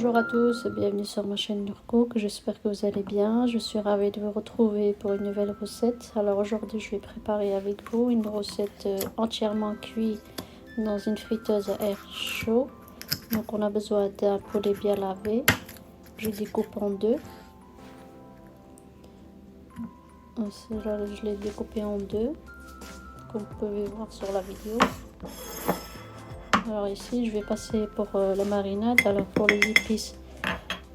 Bonjour à tous, bienvenue sur ma chaîne Nurcook, j'espère que vous allez bien. Je suis ravie de vous retrouver pour une nouvelle recette. Alors aujourd'hui je vais préparer avec vous une recette entièrement cuite dans une friteuse à air chaud. Donc on a besoin d'un poulet bien lavé, je découpe en deux. Là, je l'ai découpé en deux, comme vous pouvez voir sur la vidéo. Alors ici je vais passer pour la marinade. Alors pour les épices,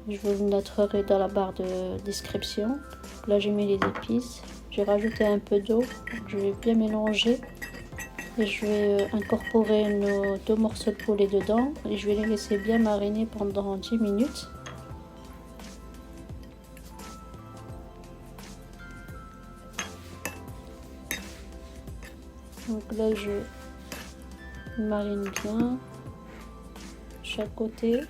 je vous mettrai dans la barre de description. Là j'ai mis les épices, j'ai rajouté un peu d'eau, je vais bien mélanger et je vais incorporer nos deux morceaux de poulet dedans et je vais les laisser bien mariner pendant 10 minutes. Donc là je marine bien chaque côté.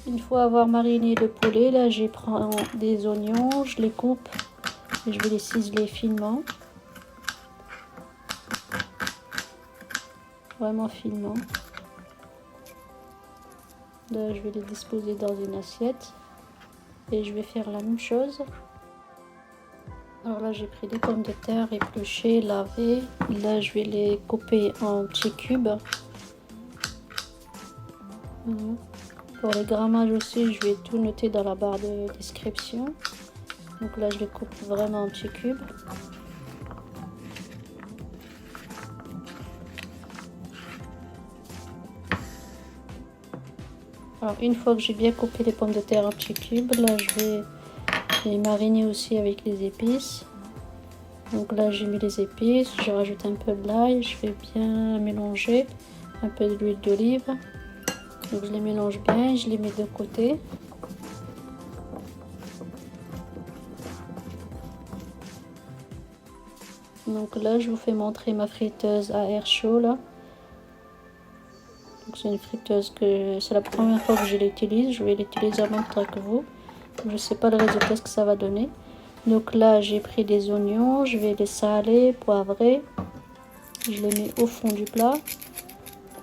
Une fois avoir mariné le poulet, là je prends des oignons, je les coupe et je vais les ciseler finement, vraiment finement. Là je vais les disposer dans une assiette et je vais faire la même chose. Alors là j'ai pris des pommes de terre épluchées, lavées. Là je vais les couper en petits cubes. Pour les grammages aussi, je vais tout noter dans la barre de description. Donc là je les coupe vraiment en petits cubes. Alors une fois que j'ai bien coupé les pommes de terre en petits cubes, là je vais les mariner aussi avec les épices. Donc là j'ai mis les épices, je rajoute un peu de l'ail, je vais bien mélanger, un peu d'huile d'olive. Donc je les mélange bien, je les mets de côté. Donc là je vous fais montrer ma friteuse à air chaud là. C'est une friteuse que c'est la première fois que je l'utilise, je vais l'utiliser en même temps que vous. Je ne sais pas le résultat ce que ça va donner. Donc là j'ai pris des oignons, je vais les saler, poivrer. Je les mets au fond du plat.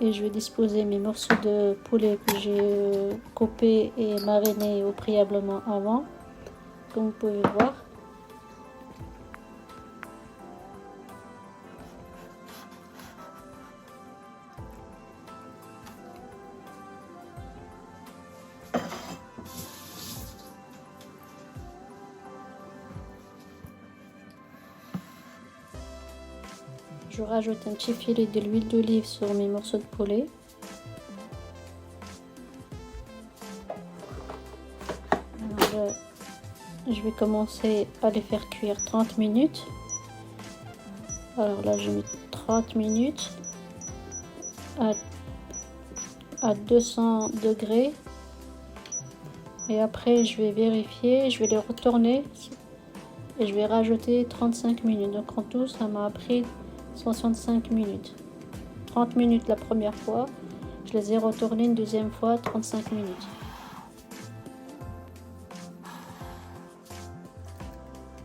Et je vais disposer mes morceaux de poulet que j'ai coupés et marinés au préalablement avant, comme vous pouvez voir. Je rajoute un petit filet de l'huile d'olive sur mes morceaux de poulet. Alors, je vais commencer à les faire cuire 30 minutes. Alors là, je mets 30 minutes à 200 degrés. Et après, je vais vérifier, je vais les retourner et je vais rajouter 35 minutes. Donc en tout, ça m'a pris 65 minutes. 30 minutes la première fois, je les ai retournés une deuxième fois, 35 minutes.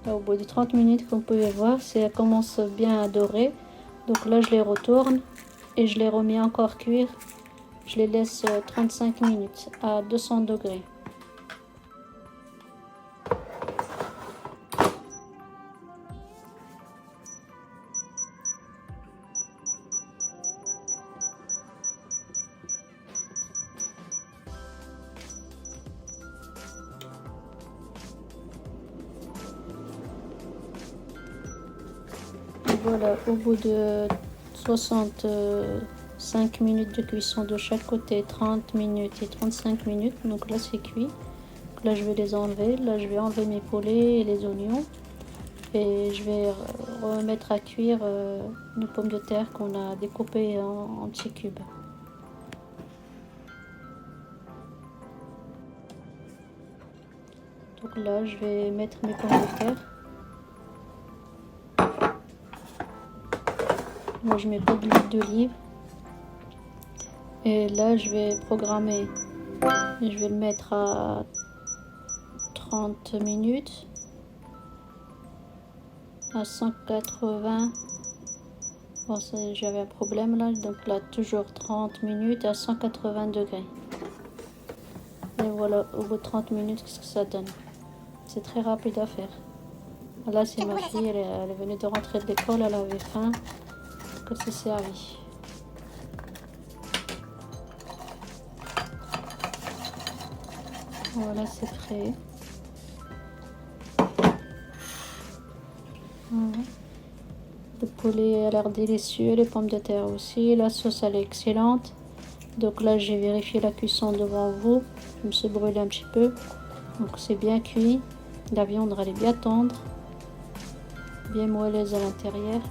Là, au bout de 30 minutes, comme vous pouvez voir, ça commence bien à dorer. Donc là, je les retourne et je les remets encore cuire. Je les laisse 35 minutes à 200 degrés. Voilà, au bout de 65 minutes de cuisson de chaque côté, 30 minutes et 35 minutes, donc là c'est cuit. Donc là je vais les enlever, là je vais enlever mes poulets et les oignons et je vais remettre à cuire nos pommes de terre qu'on a découpées en petits cubes. Donc là je vais mettre mes pommes de terre. Moi je mets pas de l'huile d'olive et là je vais programmer, je vais le mettre à 30 minutes à 180 Bon, j'avais un problème là, donc là toujours 30 minutes à 180 degrés. Et voilà, au bout de 30 minutes, qu'est-ce que ça donne? C'est très rapide à faire. Là, c'est ma fille, elle venait de rentrer de l'école, elle avait faim, donc elle s'est servie. Voilà, c'est prêt. Voilà. Le poulet a l'air délicieux, les pommes de terre aussi, la sauce elle est excellente. Donc là, j'ai vérifié la cuisson devant vous, je me suis brûlé un petit peu. Donc c'est bien cuit, la viande elle est bien tendre, bien moelleuse à l'intérieur.